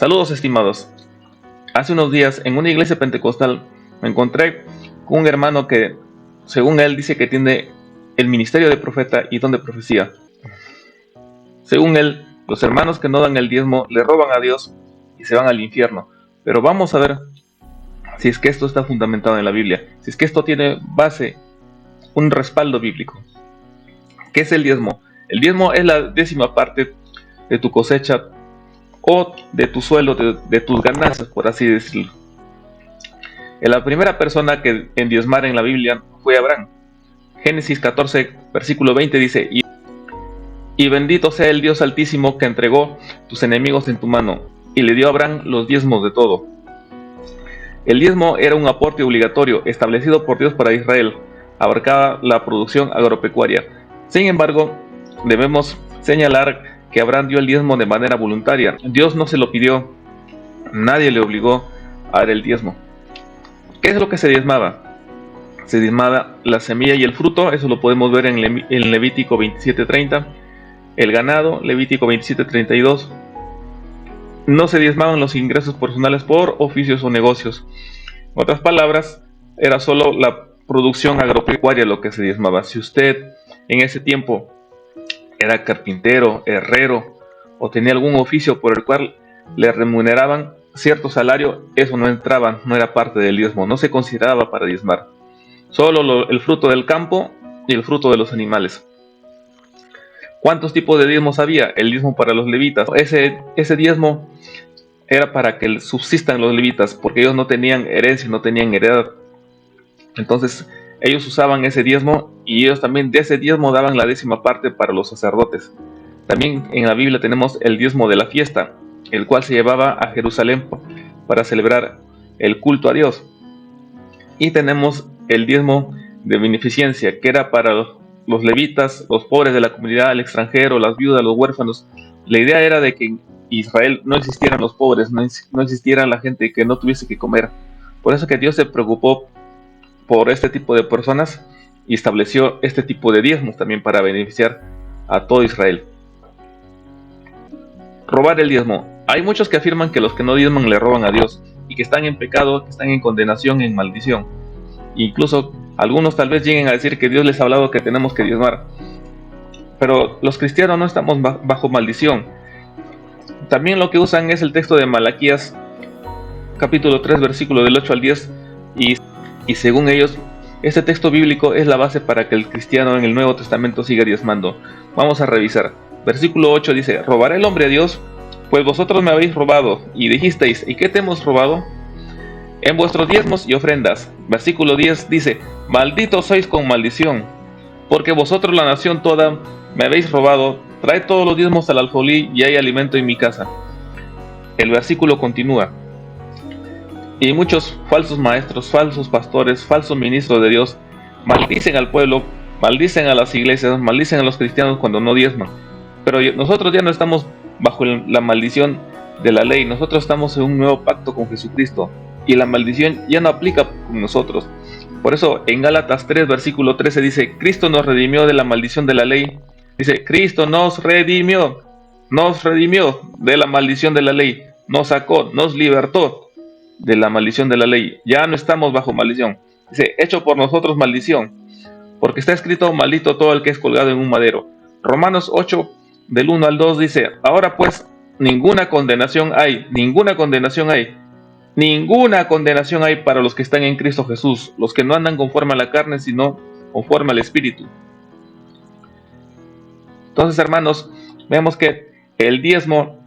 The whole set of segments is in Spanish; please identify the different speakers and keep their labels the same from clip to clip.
Speaker 1: Saludos estimados. Hace unos días en una iglesia pentecostal me encontré con un hermano que, según él, dice que tiene el ministerio de profeta y don de profecía. Según él, los hermanos que no dan el diezmo le roban a Dios y se van al infierno. Pero vamos a ver si es que esto está fundamentado en la Biblia, si es que esto tiene base, un respaldo bíblico. ¿Qué es el diezmo? El diezmo es la 10ª parte de tu cosecha o de tu sueldo, de tus ganancias, por así decirlo. La primera persona que en diezmar en la Biblia fue Abraham. Génesis 14, versículo 20 dice: y bendito sea el Dios Altísimo que entregó tus enemigos en tu mano, y le dio a Abraham los diezmos de todo. El diezmo era un aporte obligatorio establecido por Dios para Israel, abarcaba la producción agropecuaria. Sin embargo, debemos señalar que Abraham dio el diezmo de manera voluntaria. Dios no se lo pidió, nadie le obligó a dar el diezmo. ¿Qué es lo que se diezmaba? Se diezmaba la semilla y el fruto, eso lo podemos ver en Levítico 27:30. El ganado, Levítico 27:32. No se diezmaban los ingresos personales por oficios o negocios. En otras palabras, era solo la producción agropecuaria lo que se diezmaba. Si usted en ese tiempo era carpintero, herrero o tenía algún oficio por el cual le remuneraban cierto salario, eso no entraba, no era parte del diezmo, no se consideraba para diezmar. Solo el fruto del campo y el fruto de los animales. ¿Cuántos tipos de diezmos había? El diezmo para los levitas. Ese diezmo era para que subsistan los levitas, porque ellos no tenían herencia, no tenían heredad. Entonces ellos usaban ese diezmo y ellos también de ese diezmo daban la 10ª parte para los sacerdotes. También en la Biblia tenemos el diezmo de la fiesta, el cual se llevaba a Jerusalén para celebrar el culto a Dios. Y tenemos el diezmo de beneficencia, que era para los levitas, los pobres de la comunidad, el extranjero, las viudas, los huérfanos. La idea era de que en Israel no existieran los pobres, no existiera la gente que no tuviese que comer. Por eso que Dios se preocupó por este tipo de personas y estableció este tipo de diezmos también para beneficiar a todo Israel. Robar el diezmo. Hay muchos que afirman que los que no diezman le roban a Dios y que están en pecado, que están en condenación, en maldición. Incluso algunos tal vez lleguen a decir que Dios les ha hablado que tenemos que diezmar. Pero los cristianos no estamos bajo maldición. También lo que usan es el texto de Malaquías, capítulo 3, versículo del 8 al 10. Y según ellos, este texto bíblico es la base para que el cristiano en el Nuevo Testamento siga diezmando. Vamos a revisar. Versículo 8 dice: ¿robará el hombre a Dios? Pues vosotros me habéis robado. Y dijisteis: ¿y qué te hemos robado? En vuestros diezmos y ofrendas. Versículo 10 dice: malditos sois con maldición, porque vosotros la nación toda me habéis robado. Traed todos los diezmos al alfolí y hay alimento en mi casa. El versículo continúa: y muchos falsos maestros, falsos pastores, falsos ministros de Dios maldicen al pueblo, maldicen a las iglesias, maldicen a los cristianos cuando no diezman. Pero nosotros ya no estamos bajo la maldición de la ley, nosotros estamos en un nuevo pacto con Jesucristo y la maldición ya no aplica con nosotros. Por eso en Gálatas 3, versículo 13 dice: Cristo nos redimió de la maldición de la ley. Dice: Cristo nos redimió de la maldición de la ley, nos sacó, nos libertó de la maldición de la ley. Ya no estamos bajo maldición. Dice: hecho por nosotros maldición, porque está escrito: maldito todo el que es colgado en un madero. Romanos 8, del 1 al 2 dice: ahora pues ninguna condenación hay para los que están en Cristo Jesús, los que no andan conforme a la carne, sino conforme al Espíritu. Entonces, hermanos, vemos que el diezmo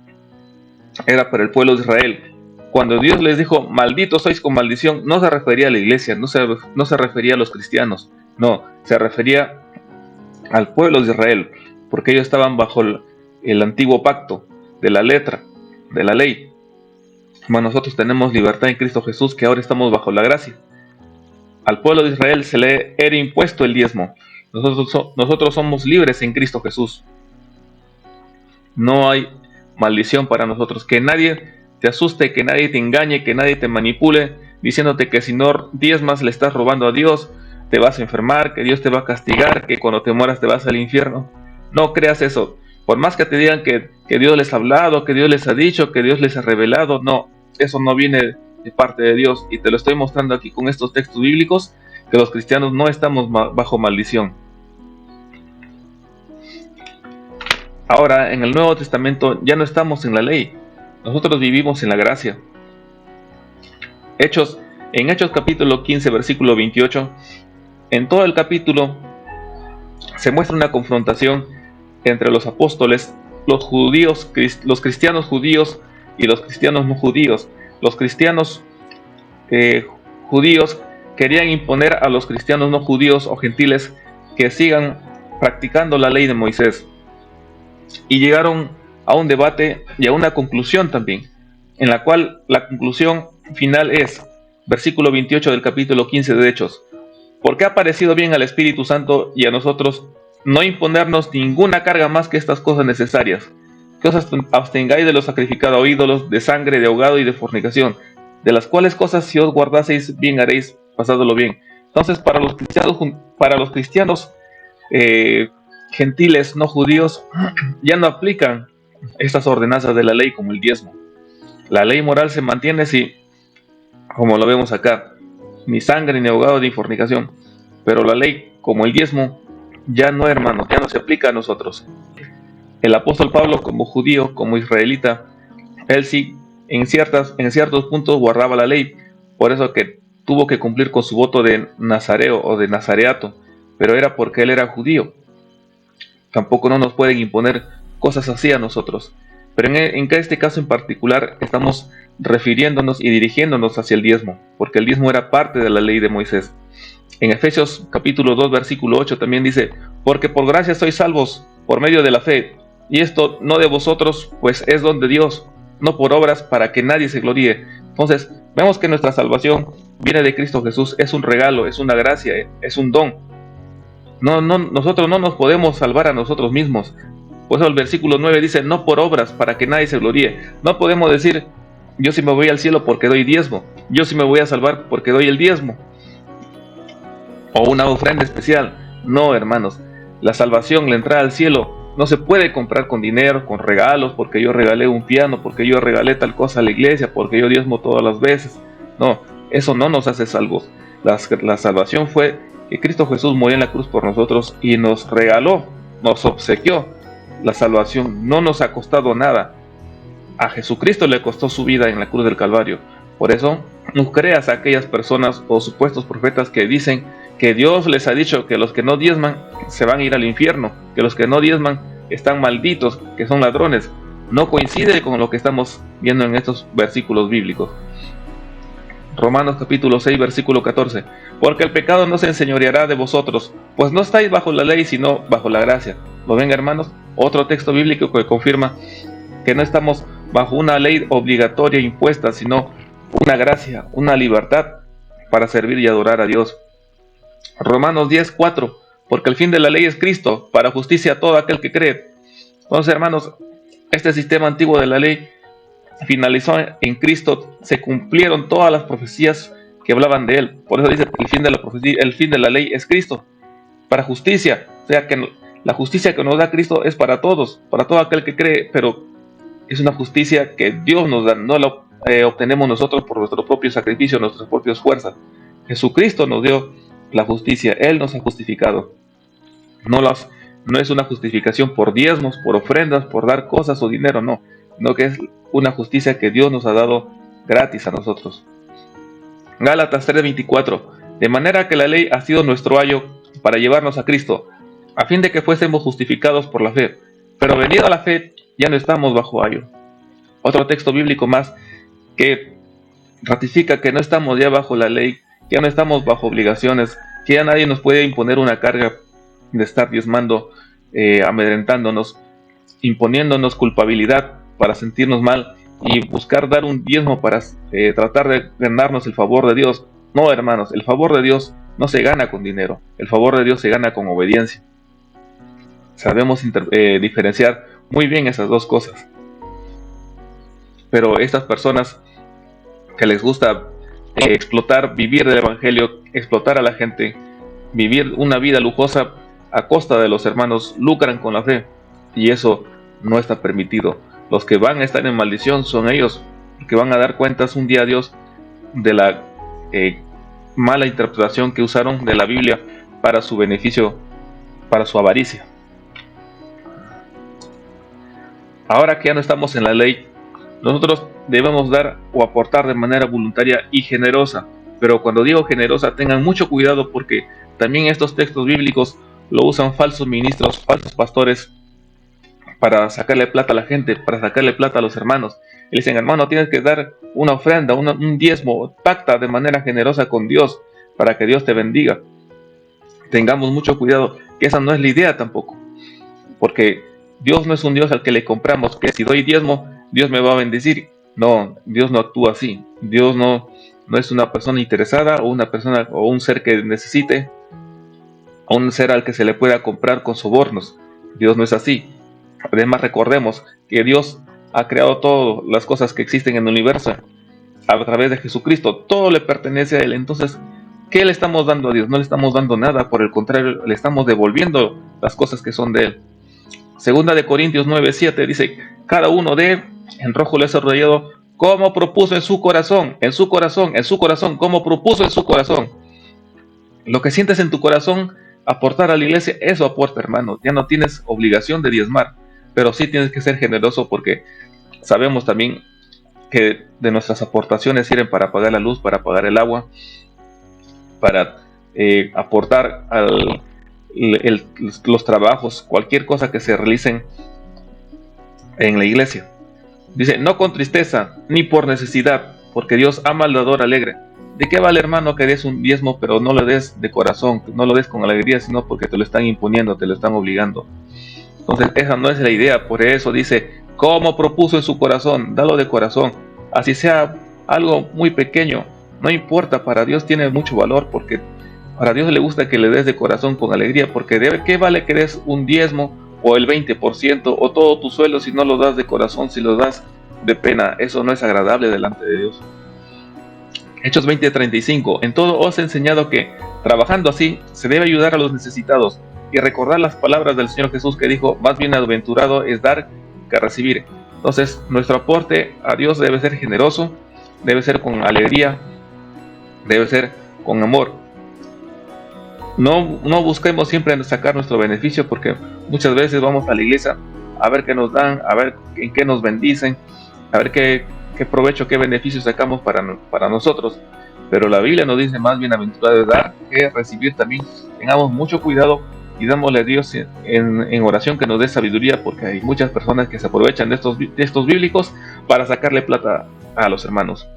Speaker 1: era para el pueblo de Israel. Cuando Dios les dijo: malditos sois con maldición, no se refería a la iglesia, no se refería a los cristianos, no, se refería al pueblo de Israel, porque ellos estaban bajo el antiguo pacto de la letra, de la ley. Bueno, nosotros tenemos libertad en Cristo Jesús, que ahora estamos bajo la gracia. Al pueblo de Israel se le era impuesto el diezmo. Nosotros somos libres en Cristo Jesús. No hay maldición para nosotros. Que nadie te asuste, que nadie te engañe, que nadie te manipule, diciéndote que si no diezmas le estás robando a Dios, te vas a enfermar, que Dios te va a castigar, que cuando te mueras te vas al infierno. No creas eso. Por más que te digan que Dios les ha hablado, que Dios les ha dicho, que Dios les ha revelado, no, eso no viene de parte de Dios. Y te lo estoy mostrando aquí con estos textos bíblicos, que los cristianos no estamos bajo maldición. Ahora, en el Nuevo Testamento ya no estamos en la ley, nosotros vivimos en la gracia. En Hechos capítulo 15, versículo 28, en todo el capítulo se muestra una confrontación entre los apóstoles, los cristianos judíos y los cristianos no judíos. Los cristianos judíos querían imponer a los cristianos no judíos o gentiles que sigan practicando la ley de Moisés. Y llegaron a un debate y a una conclusión también, en la cual la conclusión final es, versículo 28 del capítulo 15 de Hechos: porque ha parecido bien al Espíritu Santo y a nosotros no imponernos ninguna carga más que estas cosas necesarias, que os abstengáis de lo sacrificado a ídolos, de sangre, de ahogado y de fornicación, de las cuales cosas si os guardaseis bien haréis, pasadlo bien. Entonces, para los cristianos gentiles no judíos ya no aplican estas ordenanzas de la ley como el diezmo. La ley moral se mantiene si, como lo vemos acá, ni sangre, ni ahogado, ni fornicación. Pero la ley, como el diezmo, ya no, hermanos, ya no se aplica a nosotros. El apóstol Pablo, como judío, como israelita, él sí, en ciertos puntos guardaba la ley. Por eso que tuvo que cumplir con su voto de nazareo o de nazareato. Pero era porque él era judío. Tampoco no nos pueden imponer cosas así a nosotros. Pero en este caso en particular estamos refiriéndonos y dirigiéndonos hacia el diezmo, porque el diezmo era parte de la ley de Moisés. En Efesios capítulo 2 versículo 8 también dice: porque por gracia sois salvos por medio de la fe, y esto no de vosotros, pues es don de Dios, no por obras, para que nadie se gloríe. Entonces vemos que nuestra salvación viene de Cristo Jesús, es un regalo, es una gracia, es un don. Nosotros no nos podemos salvar a nosotros mismos. Por eso el versículo 9 dice: no por obras, para que nadie se gloríe. No podemos decir: yo sí me voy al cielo porque doy diezmo, yo sí me voy a salvar porque doy el diezmo, o una ofrenda especial. No, hermanos, la salvación, la entrada al cielo, no se puede comprar con dinero, con regalos, porque yo regalé un piano, porque yo regalé tal cosa a la iglesia, porque yo diezmo todas las veces. No, eso no nos hace salvos. La salvación fue que Cristo Jesús murió en la cruz por nosotros y nos regaló, nos obsequió. La salvación no nos ha costado nada. A Jesucristo le costó su vida en la cruz del Calvario. Por eso, no creas a aquellas personas o supuestos profetas que dicen que Dios les ha dicho que los que no diezman se van a ir al infierno, que los que no diezman están malditos, que son ladrones. No coincide con lo que estamos viendo en estos versículos bíblicos. Romanos capítulo 6 versículo 14: porque el pecado no se enseñoreará de vosotros, pues no estáis bajo la ley sino bajo la gracia. ¿Lo ven, hermanos? Otro texto bíblico que confirma que no estamos bajo una ley obligatoria impuesta, sino una gracia, una libertad para servir y adorar a Dios. Romanos 10:4: porque el fin de la ley es Cristo, para justicia a todo aquel que cree. Entonces, hermanos, este sistema antiguo de la ley finalizó en Cristo, se cumplieron todas las profecías que hablaban de él. Por eso dice: el fin de la ley es Cristo, para justicia. O sea que la justicia que nos da Cristo es para todos, para todo aquel que cree, pero es una justicia que Dios nos da, no la obtenemos nosotros por nuestro propio sacrificio, nuestras propias fuerzas. Jesucristo nos dio la justicia, Él nos ha justificado. No es una justificación por diezmos, por ofrendas, por dar cosas o dinero, no, sino que es una justicia que Dios nos ha dado gratis a nosotros. Gálatas 3:24: de manera que la ley ha sido nuestro ayo para llevarnos a Cristo, a fin de que fuésemos justificados por la fe. Pero venida la fe, ya no estamos bajo ayo. Otro texto bíblico más que ratifica que no estamos ya bajo la ley, que ya no estamos bajo obligaciones, que ya nadie nos puede imponer una carga de estar diezmando, amedrentándonos, imponiéndonos culpabilidad para sentirnos mal y buscar dar un diezmo para tratar de ganarnos el favor de Dios. No, hermanos, el favor de Dios no se gana con dinero, el favor de Dios se gana con obediencia. Sabemos diferenciar muy bien esas dos cosas. Pero estas personas que les gusta explotar, vivir del evangelio, explotar a la gente, vivir una vida lujosa a costa de los hermanos, lucran con la fe, y eso no está permitido. Los que van a estar en maldición son ellos, que van a dar cuentas un día a Dios de la mala interpretación que usaron de la Biblia para su beneficio, para su avaricia. Ahora que ya no estamos en la ley, nosotros debemos dar o aportar de manera voluntaria y generosa. Pero cuando digo generosa, tengan mucho cuidado, porque también estos textos bíblicos lo usan falsos ministros, falsos pastores, para sacarle plata a la gente, para sacarle plata a los hermanos. Y le dicen: hermano, tienes que dar una ofrenda, un diezmo, pacta de manera generosa con Dios para que Dios te bendiga. Tengamos mucho cuidado, que esa no es la idea tampoco, porque Dios no es un Dios al que le compramos, que si doy diezmo, Dios me va a bendecir. No, Dios no actúa así. Dios no es una persona interesada, o una persona o un ser que necesite, o un ser al que se le pueda comprar con sobornos. Dios no es así. Además, recordemos que Dios ha creado todas las cosas que existen en el universo a través de Jesucristo. Todo le pertenece a Él. Entonces, ¿qué le estamos dando a Dios? No le estamos dando nada, por el contrario, le estamos devolviendo las cosas que son de Él. Segunda de Corintios 9:7 dice: cada uno dé, en rojo le he subrayado, como propuso en su corazón, como propuso en su corazón. Lo que sientes en tu corazón, aportar a la iglesia, eso aporta, hermano. Ya no tienes obligación de diezmar, pero sí tienes que ser generoso, porque sabemos también que de nuestras aportaciones sirven para pagar la luz, para pagar el agua, para aportar los trabajos, cualquier cosa que se realicen en la iglesia. Dice: no con tristeza ni por necesidad, porque Dios ama al dador alegre. ¿De qué vale, hermano, que des un diezmo pero no lo des de corazón, no lo des con alegría, sino porque te lo están imponiendo, te lo están obligando? Entonces esa no es la idea. Por eso dice: como propuso en su corazón, dalo de corazón, así sea algo muy pequeño, no importa, para Dios tiene mucho valor, porque para Dios le gusta que le des de corazón con alegría. Porque ¿qué vale que des un diezmo o el 20% o todo tu sueldo si no lo das de corazón, si lo das de pena? Eso no es agradable delante de Dios. Hechos 20:35: en todo os he enseñado que, trabajando así, se debe ayudar a los necesitados, y recordar las palabras del Señor Jesús, que dijo: más bienaventurado es dar que recibir. Entonces, nuestro aporte a Dios debe ser generoso, debe ser con alegría, debe ser con amor. No busquemos siempre sacar nuestro beneficio, porque muchas veces vamos a la iglesia a ver qué nos dan, a ver en qué nos bendicen, a ver qué provecho, qué beneficio sacamos para nosotros. Pero la Biblia nos dice: más bienaventurado es dar que recibir. También tengamos mucho cuidado y démosle a Dios en oración que nos dé sabiduría, porque hay muchas personas que se aprovechan de estos bíblicos para sacarle plata a los hermanos.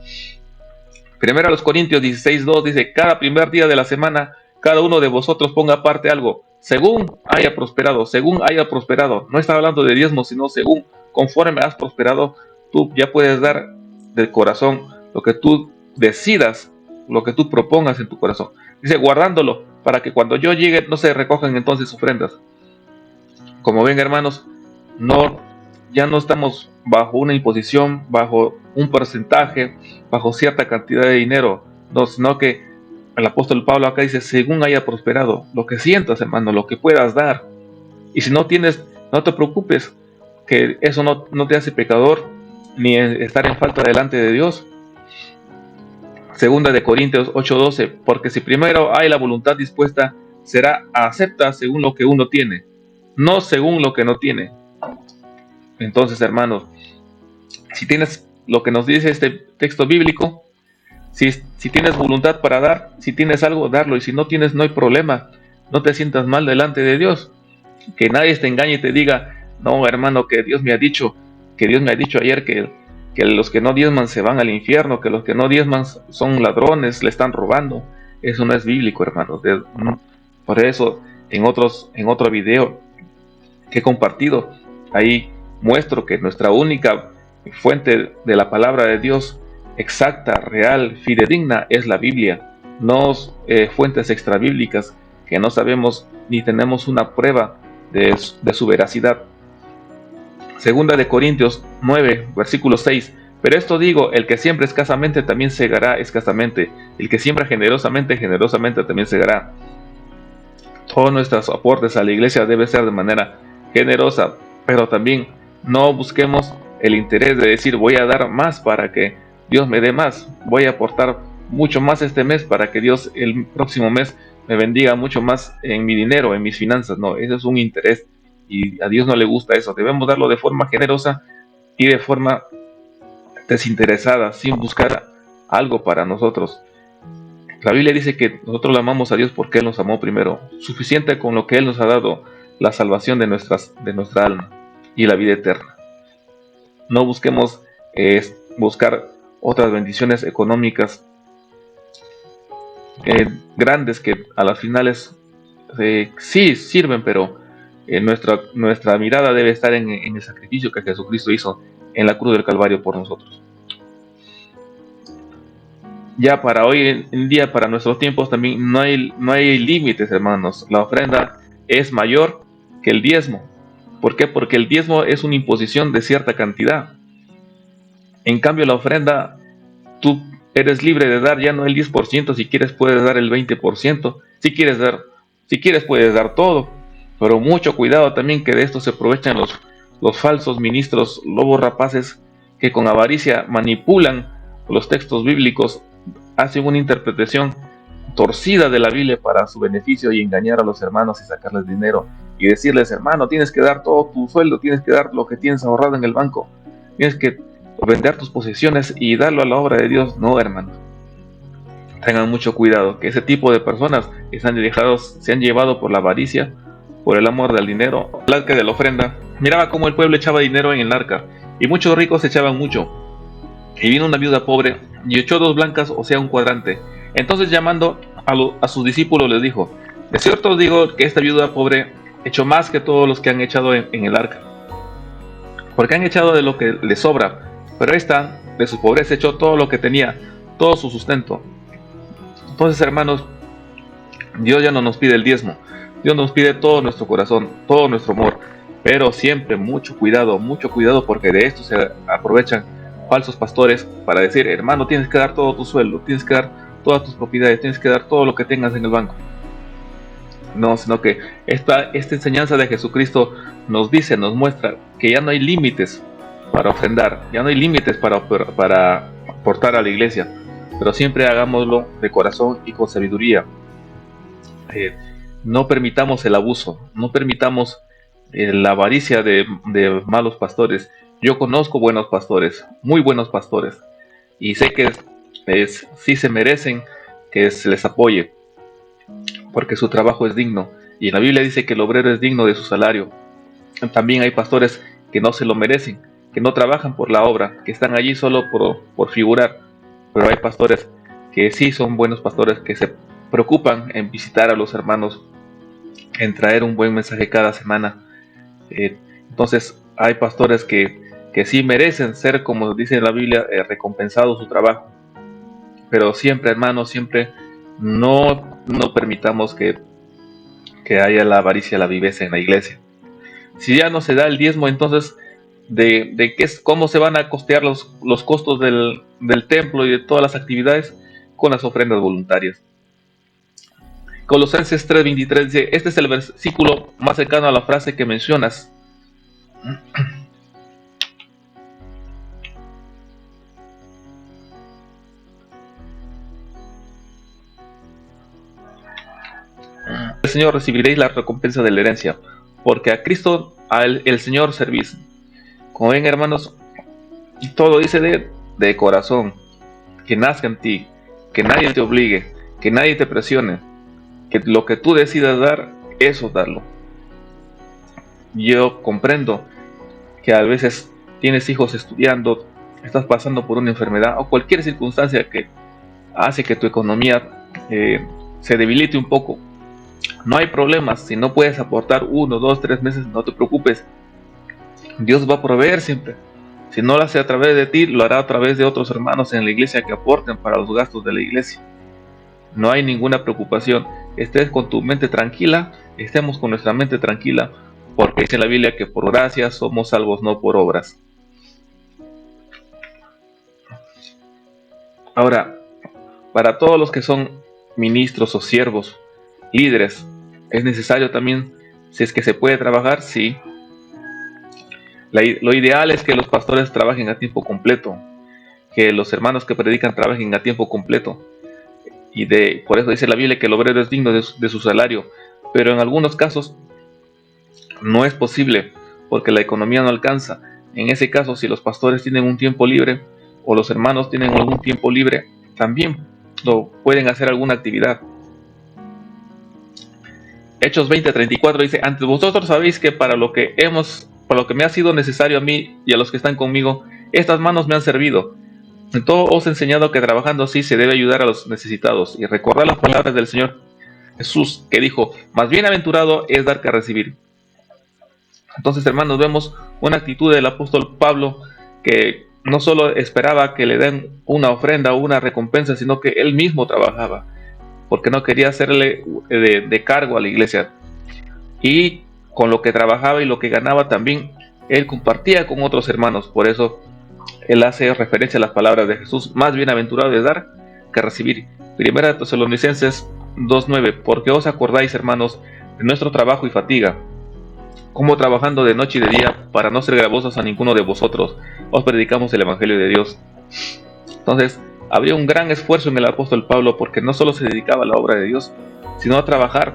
Speaker 1: Primero a los Corintios 16:2 dice: cada primer día de la semana, cada uno de vosotros ponga aparte algo, según haya prosperado, según haya prosperado. No está hablando de diezmo, sino según, conforme has prosperado, tú ya puedes dar del corazón lo que tú decidas, lo que tú propongas en tu corazón. Dice: guardándolo, para que cuando yo llegue no se recojan entonces ofrendas. Como ven, hermanos, ya no estamos bajo una imposición, bajo un porcentaje, bajo cierta cantidad de dinero, no, sino que el apóstol Pablo acá dice: según haya prosperado, lo que sientas, hermano, lo que puedas dar. Y si no tienes, no te preocupes, que eso no te hace pecador, ni estar en falta delante de Dios. Segunda de Corintios 8:12: porque si primero hay la voluntad dispuesta, será acepta según lo que uno tiene, no según lo que no tiene. Entonces, hermanos, si tienes lo que nos dice este texto bíblico, si tienes voluntad para dar, si tienes algo, darlo. Y si no tienes, no hay problema. No te sientas mal delante de Dios. Que nadie te engañe y te diga: no, hermano, que Dios me ha dicho ayer que los que no diezman se van al infierno, que los que no diezman son ladrones, le están robando. Eso no es bíblico, hermano. Por eso, en otro video que he compartido, ahí muestro que nuestra única fuente de la palabra de Dios exacta, real, fidedigna, es la Biblia. No fuentes extrabíblicas que no sabemos ni tenemos una prueba de su veracidad. Segunda de Corintios 9, versículo 6: pero esto digo, el que siembra escasamente también segará escasamente, el que siembra generosamente, generosamente también segará. Todos nuestros aportes a la iglesia deben ser de manera generosa, pero también No busquemos el interés de decir voy a dar más para que Dios me dé más, voy a aportar mucho más este mes para que Dios el próximo mes me bendiga mucho más en mi dinero, en mis finanzas. No, ese es un interés y a Dios no le gusta eso. Debemos darlo de forma generosa y de forma desinteresada, sin buscar algo para nosotros. La Biblia dice que nosotros le amamos a Dios porque Él nos amó primero. Suficiente con lo que Él nos ha dado, la salvación de nuestra alma y la vida eterna. No busquemos buscar otras bendiciones económicas grandes que a las finales sí sirven, pero nuestra mirada debe estar en el sacrificio que Jesucristo hizo en la cruz del Calvario por nosotros. Ya para hoy en día, para nuestros tiempos, también no hay límites, hermanos. La ofrenda es mayor que el diezmo. ¿Por qué? Porque el diezmo es una imposición de cierta cantidad. En cambio, la ofrenda, tú eres libre de dar ya no el 10%, si quieres puedes dar el 20%, si quieres puedes dar todo. Pero mucho cuidado también, que de esto se aprovechan los falsos ministros, lobos rapaces, que con avaricia manipulan los textos bíblicos, hacen una interpretación torcida de la Biblia para su beneficio y engañar a los hermanos y sacarles dinero y decirles: hermano, tienes que dar todo tu sueldo, tienes que dar lo que tienes ahorrado en el banco, tienes que vender tus posesiones y darlo a la obra de Dios. No, hermanos, tengan mucho cuidado, que ese tipo de personas que se han llevado por la avaricia, por el amor del dinero. El arca de la ofrenda, miraba cómo el pueblo echaba dinero en el arca y muchos ricos echaban mucho. Y vino una viuda pobre y echó 2 blancas, o sea, un cuadrante. Entonces, llamando a sus discípulos, les dijo: de cierto os digo que esta viuda pobre echó más que todos los que han echado en el arca, porque han echado de lo que les sobra, pero esta de su pobreza echó todo lo que tenía, todo su sustento. Entonces, hermanos, Dios ya no nos pide el diezmo, Dios nos pide todo nuestro corazón, todo nuestro amor, pero siempre mucho cuidado, porque de esto se aprovechan falsos pastores para decir: hermano, tienes que dar todo tu sueldo, tienes que dar todas tus propiedades, tienes que dar todo lo que tengas en el banco. No, sino que esta enseñanza de Jesucristo nos dice, nos muestra que ya no hay límites para ofrendar, ya no hay límites para aportar a la iglesia, pero siempre hagámoslo de corazón y con sabiduría. No permitamos el abuso, no permitamos la avaricia de malos pastores. Yo conozco buenos pastores, muy buenos pastores, y sé que sí se merecen que se les apoye, porque su trabajo es digno, y la Biblia dice que el obrero es digno de su salario. También hay pastores que no se lo merecen, que no trabajan por la obra, que están allí solo por figurar, pero hay pastores que sí son buenos pastores, que se preocupan en visitar a los hermanos, en traer un buen mensaje cada semana. Entonces hay pastores que sí merecen ser, como dice la Biblia, recompensado su trabajo, pero siempre, hermanos, siempre no permitamos que haya la avaricia, la viveza en la iglesia. Si ya no se da el diezmo, entonces cómo se van a costear los costos del templo y de todas las actividades, con las ofrendas voluntarias. Colosenses 3:23 dice: este es el versículo más cercano a la frase que mencionas. El Señor recibiréis la recompensa de la herencia, porque a Cristo, el Señor servís. Como ven, hermanos, y todo dice de corazón, que nazca en ti, que nadie te obligue, que nadie te presione, que lo que tú decidas dar, eso darlo. Yo comprendo que a veces tienes hijos estudiando, estás pasando por una enfermedad o cualquier circunstancia que hace que tu economía se debilite un poco. No hay problemas, si no puedes aportar 1, 2, 3 meses, no te preocupes. Dios va a proveer siempre. Si no lo hace a través de ti, lo hará a través de otros hermanos en la iglesia que aporten para los gastos de la iglesia. No hay ninguna preocupación. Estés con tu mente tranquila, estemos con nuestra mente tranquila, porque dice la Biblia que por gracia somos salvos, no por obras. Ahora, para todos los que son ministros o siervos, líderes, es necesario también, si es que se puede trabajar, sí, Lo ideal es que los pastores trabajen a tiempo completo, que los hermanos que predican trabajen a tiempo completo. Por eso dice la Biblia que el obrero es digno de su salario. Pero en algunos casos no es posible porque la economía no alcanza. En ese caso, si los pastores tienen un tiempo libre o los hermanos tienen algún tiempo libre, también pueden hacer alguna actividad. Hechos 20:34 dice: antes vosotros sabéis que para lo que me ha sido necesario a mí y a los que están conmigo, estas manos me han servido. En todo os he enseñado que trabajando así se debe ayudar a los necesitados. Y recordad las palabras del Señor Jesús, que dijo: más bienaventurado es dar que recibir. Entonces, hermanos, vemos una actitud del apóstol Pablo, que no solo esperaba que le den una ofrenda o una recompensa, sino que él mismo trabajaba, porque no quería hacerle de cargo a la iglesia. Y con lo que trabajaba y lo que ganaba también, él compartía con otros hermanos. Por eso él hace referencia a las palabras de Jesús: más bienaventurado es dar que recibir. Primera de Tesalonicenses 2:9: porque os acordáis, hermanos, de nuestro trabajo y fatiga, como trabajando de noche y de día, para no ser gravosos a ninguno de vosotros, os predicamos el Evangelio de Dios. Entonces, había un gran esfuerzo en el apóstol Pablo, porque no solo se dedicaba a la obra de Dios, sino a trabajar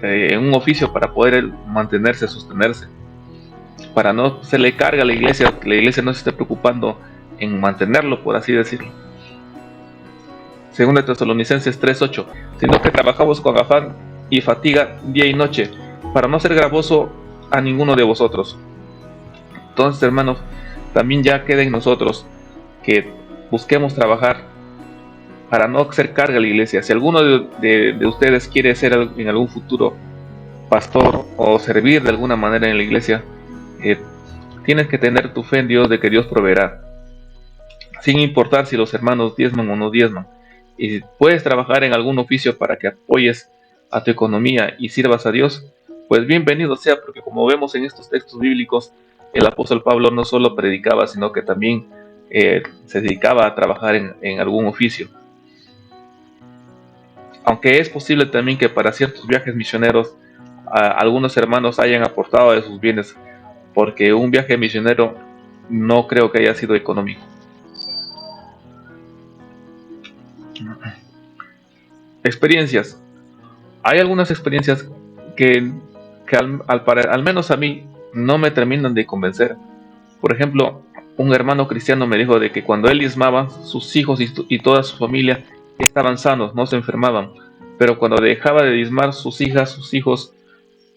Speaker 1: en un oficio para poder mantenerse, sostenerse, para no se le carga a la iglesia, que la iglesia no se esté preocupando en mantenerlo, por así decirlo. Segunda Tesalonicenses 3:8: sino que trabajamos con afán y fatiga día y noche, para no ser gravoso a ninguno de vosotros. Entonces, hermanos, también ya queda en nosotros que busquemos trabajar para no hacer carga a la iglesia. Si alguno de ustedes quiere ser en algún futuro pastor o servir de alguna manera en la iglesia, tienes que tener tu fe en Dios, de que Dios proveerá, sin importar si los hermanos diezman o no diezman. Y si puedes trabajar en algún oficio para que apoyes a tu economía y sirvas a Dios, pues bienvenido sea, porque como vemos en estos textos bíblicos, el apóstol Pablo no solo predicaba, sino que también se dedicaba a trabajar en algún oficio. Aunque es posible también que para ciertos viajes misioneros algunos hermanos hayan aportado de sus bienes, porque un viaje misionero no creo que haya sido económico. Experiencias. Hay algunas experiencias que al menos a mí no me terminan de convencer. Por ejemplo, un hermano cristiano me dijo de que cuando él diezmaba, sus hijos y toda su familia estaban sanos, no se enfermaban. Pero cuando dejaba de diezmar, sus hijas, sus hijos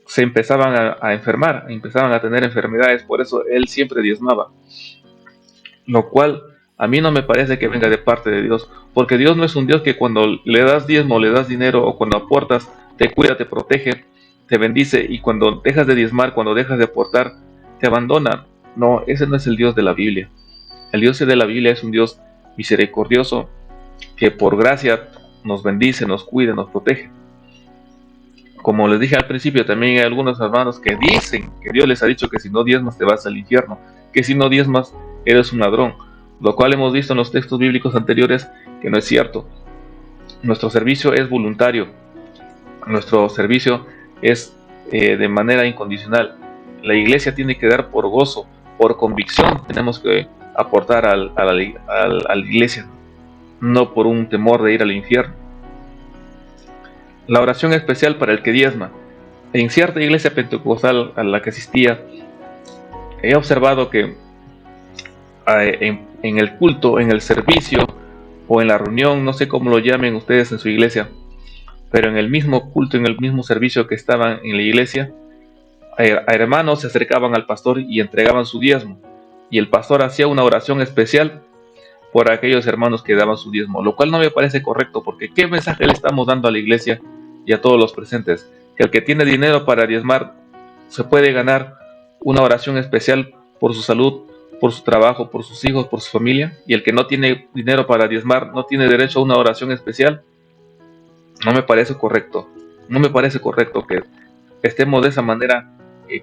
Speaker 1: se empezaban a enfermar, empezaban a tener enfermedades. Por eso él siempre diezmaba. Lo cual a mí no me parece que venga de parte de Dios, porque Dios no es un Dios que cuando le das diezmo, le das dinero, o cuando aportas, te cuida, te protege, te bendice, y cuando dejas de diezmar, cuando dejas de aportar, te abandona. No, ese no es el Dios de la Biblia. El Dios de la Biblia es un Dios misericordioso, que por gracia nos bendice, nos cuida, nos protege. Como les dije al principio, también hay algunos hermanos que dicen que Dios les ha dicho que si no diezmas te vas al infierno, que si no diezmas eres un ladrón, lo cual hemos visto en los textos bíblicos anteriores que no es cierto. Nuestro servicio es voluntario, nuestro servicio es de manera incondicional. La iglesia tiene que dar por gozo, por convicción, tenemos que aportar a la iglesia, no por un temor de ir al infierno. La oración especial para el que diezma. En cierta iglesia pentecostal a la que asistía, he observado que en el culto, en el servicio o en la reunión, no sé cómo lo llamen ustedes en su iglesia, pero en el mismo culto, en el mismo servicio que estaban en la iglesia, a hermanos se acercaban al pastor y entregaban su diezmo, y el pastor hacía una oración especial por aquellos hermanos que daban su diezmo, lo cual no me parece correcto, porque ¿qué mensaje le estamos dando a la iglesia y a todos los presentes? Que el que tiene dinero para diezmar se puede ganar una oración especial por su salud, por su trabajo, por sus hijos, por su familia, y el que no tiene dinero para diezmar no tiene derecho a una oración especial. No me parece correcto. No me parece correcto que estemos de esa manera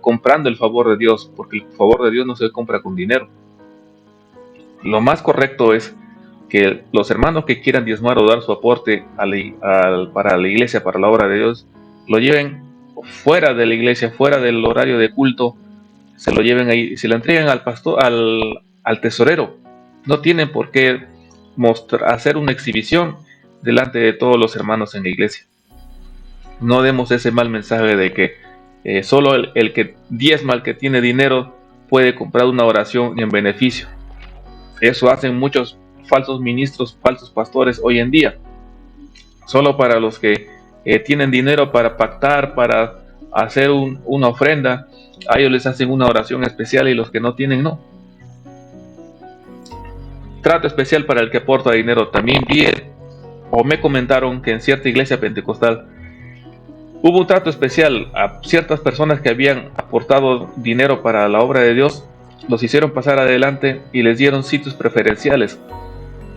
Speaker 1: comprando el favor de Dios, porque el favor de Dios no se compra con dinero. Lo más correcto es que los hermanos que quieran diezmar o dar su aporte para la iglesia, para la obra de Dios, lo lleven fuera de la iglesia, fuera del horario de culto, se lo lleven ahí, se lo entreguen al pastor, al tesorero. No tienen por qué hacer una exhibición delante de todos los hermanos en la iglesia. No demos ese mal mensaje de que solo el que diezma, el que tiene dinero, puede comprar una oración en beneficio. Eso hacen muchos falsos ministros, falsos pastores hoy en día. Solo para los que tienen dinero para pactar, para hacer una ofrenda, a ellos les hacen una oración especial y los que no tienen no. Trato especial para el que aporta dinero. También vi o me comentaron que en cierta iglesia pentecostal hubo un trato especial a ciertas personas que habían aportado dinero para la obra de Dios, los hicieron pasar adelante y les dieron sitios preferenciales,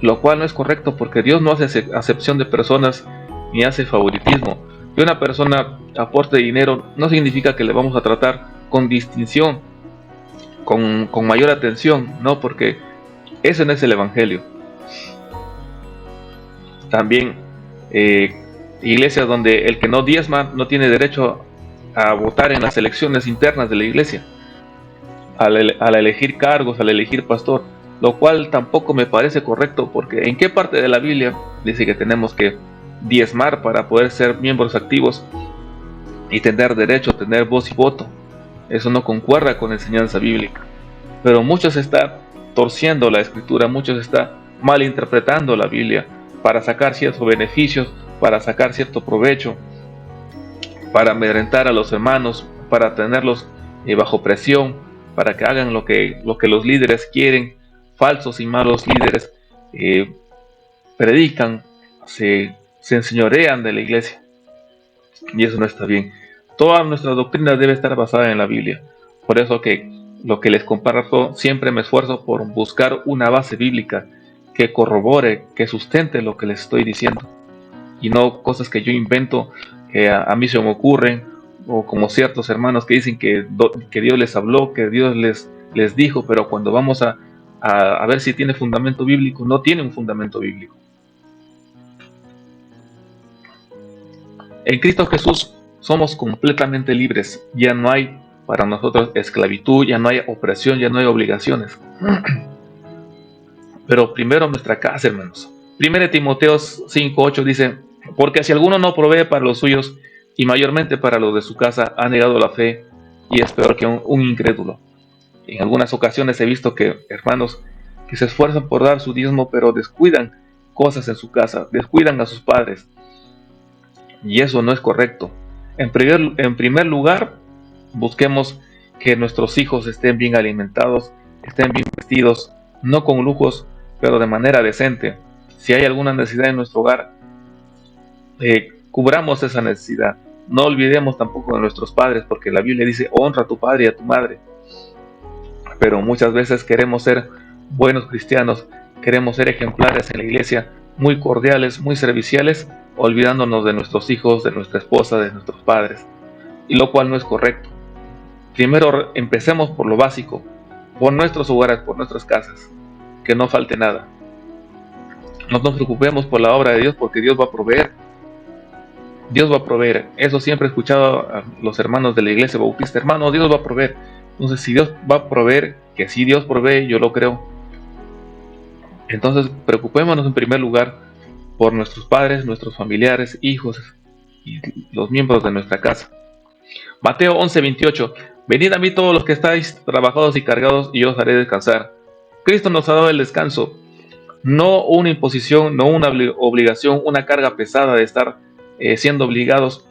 Speaker 1: lo cual no es correcto porque Dios no hace acepción de personas ni hace favoritismo. Que una persona aporte dinero no significa que le vamos a tratar con distinción, con mayor atención, no, porque ese no es el evangelio. También iglesias donde el que no diezma no tiene derecho a votar en las elecciones internas de la iglesia, al elegir cargos, al elegir pastor, lo cual tampoco me parece correcto, porque ¿en qué parte de la Biblia dice que tenemos que diezmar para poder ser miembros activos y tener derecho a tener voz y voto? Eso no concuerda con la enseñanza bíblica. Pero muchos están torciendo la escritura, muchos están malinterpretando la Biblia para sacar ciertos beneficios, para sacar cierto provecho, para amedrentar a los hermanos, para tenerlos bajo presión, para que hagan lo que los líderes quieren. Falsos y malos líderes predican, se enseñorean de la iglesia, y eso no está bien. Toda nuestra doctrina debe estar basada en la Biblia. Por eso que lo que les comparto, siempre me esfuerzo por buscar una base bíblica que corrobore, que sustente lo que les estoy diciendo, y no cosas que yo invento, que a mí se me ocurren, o como ciertos hermanos que dicen que Dios les habló, que Dios les dijo, pero cuando vamos a ver si tiene fundamento bíblico, no tiene un fundamento bíblico. En Cristo Jesús somos completamente libres. Ya no hay para nosotros esclavitud, ya no hay opresión, ya no hay obligaciones. Pero primero nuestra casa, hermanos. 1 Timoteo 5:8 dice: porque si alguno no provee para los suyos, y mayormente para los de su casa, ha negado la fe y es peor que un incrédulo. En algunas ocasiones he visto que hermanos que se esfuerzan por dar su diezmo, pero descuidan cosas en su casa, descuidan a sus padres. Y eso no es correcto. En primer lugar, busquemos que nuestros hijos estén bien alimentados, estén bien vestidos, no con lujos, pero de manera decente. Si hay alguna necesidad en nuestro hogar, cubramos esa necesidad. No olvidemos tampoco de nuestros padres, porque la Biblia dice: honra a tu padre y a tu madre. Pero muchas veces queremos ser buenos cristianos, queremos ser ejemplares en la iglesia, muy cordiales, muy serviciales, olvidándonos de nuestros hijos, de nuestra esposa, de nuestros padres, y lo cual no es correcto. Primero empecemos por lo básico, por nuestros hogares, por nuestras casas, que no falte nada. No nos preocupemos por la obra de Dios, porque Dios va a proveer. Dios va a proveer. Eso siempre he escuchado a los hermanos de la iglesia bautista: hermano, Dios va a proveer. Entonces, si Dios va a proveer, que si Dios provee, yo lo creo. Entonces, preocupémonos en primer lugar por nuestros padres, nuestros familiares, hijos y los miembros de nuestra casa. Mateo 11:28: venid a mí todos los que estáis trabajados y cargados, y yo os haré descansar. Cristo nos ha dado el descanso, no una imposición, no una obligación, una carga pesada de estar siendo obligados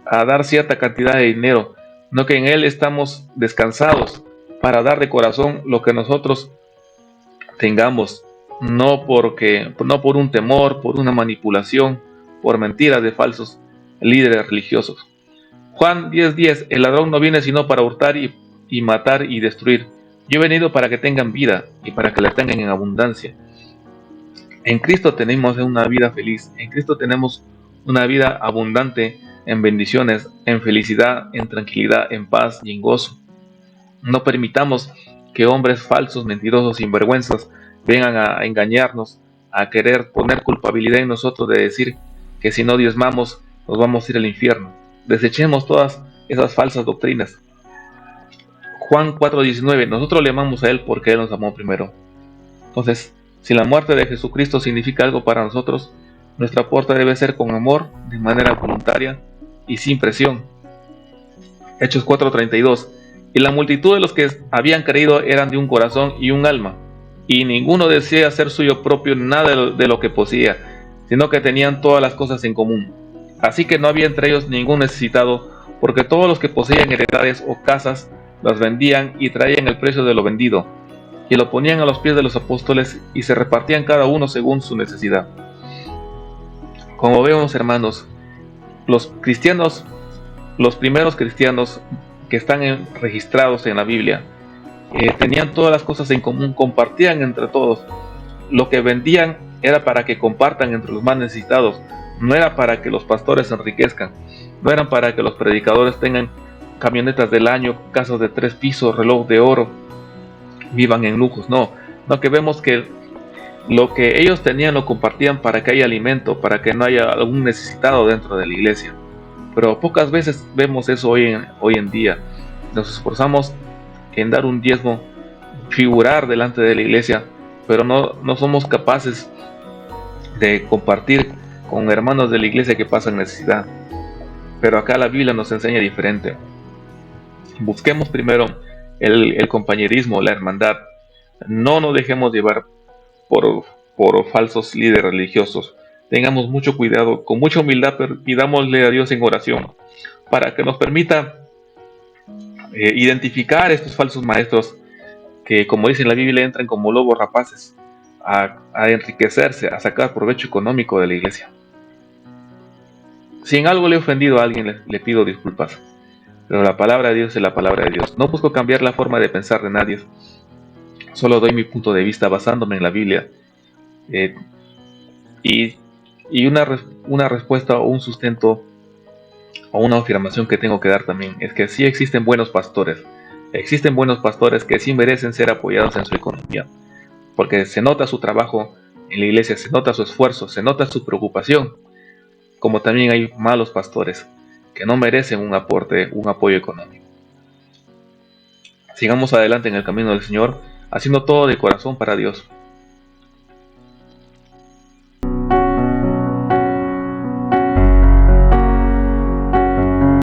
Speaker 1: a dar cierta cantidad de dinero, no, que en Él estamos descansados para dar de corazón lo que nosotros tengamos, no por un temor, por una manipulación, por mentiras de falsos líderes religiosos. Juan 10:10: el ladrón no viene sino para hurtar y matar y destruir. Yo he venido para que tengan vida y para que la tengan en abundancia. En Cristo tenemos una vida feliz, en Cristo tenemos una vida abundante en bendiciones, en felicidad, en tranquilidad, en paz y en gozo. No permitamos que hombres falsos, mentirosos, sinvergüenzas vengan a engañarnos, a querer poner culpabilidad en nosotros de decir que si no diezmamos nos vamos a ir al infierno. Desechemos todas esas falsas doctrinas. Juan 4:19, nosotros le amamos a Él porque Él nos amó primero. Entonces, si la muerte de Jesucristo significa algo para nosotros, nuestra aporte debe ser con amor, de manera voluntaria y sin presión. Hechos 4:32, y la multitud de los que habían creído eran de un corazón y un alma, y ninguno deseaba hacer suyo propio nada de lo que poseía, sino que tenían todas las cosas en común. Así que no había entre ellos ningún necesitado, porque todos los que poseían heredades o casas las vendían y traían el precio de lo vendido, y lo ponían a los pies de los apóstoles y se repartían cada uno según su necesidad. Como vemos, hermanos, los cristianos, los primeros cristianos que están registrados en la Biblia, tenían todas las cosas en común, compartían entre todos. Lo que vendían era para que compartan entre los más necesitados, no era para que los pastores se enriquezcan, no eran para que los predicadores tengan camionetas del año, casas de 3 pisos, reloj de oro, vivan en lujos, no que vemos que lo que ellos tenían lo compartían para que haya alimento, para que no haya algún necesitado dentro de la iglesia. Pero pocas veces vemos eso hoy en día. Nos esforzamos en dar un diezmo, figurar delante de la iglesia, pero no somos capaces de compartir con hermanos de la iglesia que pasan necesidad. Pero acá la Biblia nos enseña diferente. Busquemos primero el compañerismo, la hermandad. No nos dejemos llevar por falsos líderes religiosos. Tengamos mucho cuidado, con mucha humildad pidámosle a Dios en oración para que nos permita identificar estos falsos maestros que, como dice en la Biblia, entran como lobos rapaces a enriquecerse, a sacar provecho económico de la iglesia. Si en algo le he ofendido a alguien, le pido disculpas, pero la palabra de Dios es la palabra de Dios. No busco cambiar la forma de pensar de nadie, solo doy mi punto de vista basándome en la Biblia. Y una respuesta o un sustento o una afirmación que tengo que dar también es que sí existen buenos pastores que sí merecen ser apoyados en su economía, porque se nota su trabajo en la iglesia, se nota su esfuerzo, se nota su preocupación, como también hay malos pastores que no merecen un aporte, un apoyo económico. Sigamos adelante en el camino del Señor, haciendo todo de corazón para Dios.